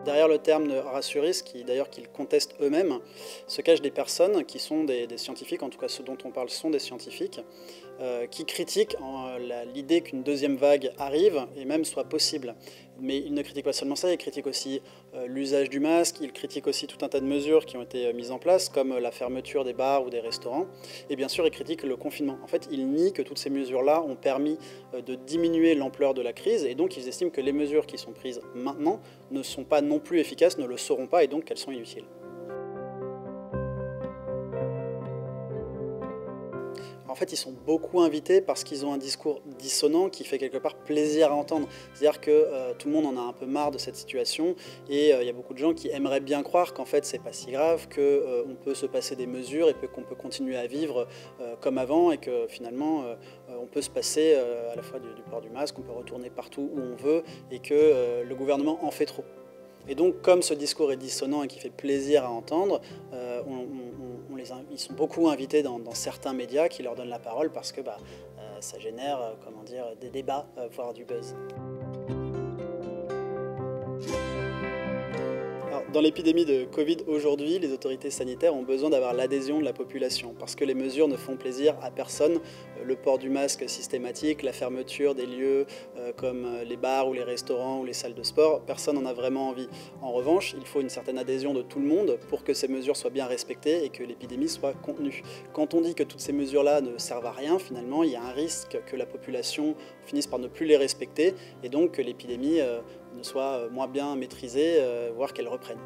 derrière le terme de rassuriste, d'ailleurs qu'ils contestent eux-mêmes, se cachent des personnes qui sont des scientifiques, en tout cas ceux dont on parle sont des scientifiques, qui critiquent l'idée qu'une deuxième vague arrive et même soit possible. Mais ils ne critiquent pas seulement ça, ils critiquent aussi l'usage du masque, ils critiquent aussi tout un tas de mesures qui ont été mises en place, comme la fermeture des bars ou des restaurants, et bien sûr ils critiquent le confinement. En fait, ils nient que toutes ces mesures-là ont permis de diminuer l'ampleur de la crise, et donc ils estiment que les mesures qui sont prises maintenant ne sont pas non plus efficaces, ne le seront pas, et donc qu'elles sont inutiles. En fait, ils sont beaucoup invités parce qu'ils ont un discours dissonant qui fait quelque part plaisir à entendre. C'est-à-dire que tout le monde en a un peu marre de cette situation et il y a beaucoup de gens qui aimeraient bien croire qu'en fait c'est pas si grave, qu'on peut se passer des mesures et qu'on peut continuer à vivre comme avant et que finalement on peut se passer à la fois du port du masque, on peut retourner partout où on veut et que le gouvernement en fait trop. Et donc, comme ce discours est dissonant et qui fait plaisir à entendre, ils sont beaucoup invités dans certains médias qui leur donnent la parole parce que ça génère comment dire, des débats, voire du buzz. Dans l'épidémie de Covid aujourd'hui, les autorités sanitaires ont besoin d'avoir l'adhésion de la population parce que les mesures ne font plaisir à personne. Le port du masque systématique, la fermeture des lieux comme les bars ou les restaurants ou les salles de sport, personne n'en a vraiment envie. En revanche, il faut une certaine adhésion de tout le monde pour que ces mesures soient bien respectées et que l'épidémie soit contenue. Quand on dit que toutes ces mesures-là ne servent à rien, finalement, il y a un risque que la population finisse par ne plus les respecter et donc que l'épidémie ne soit moins bien maîtrisée, voire qu'elle reprenne.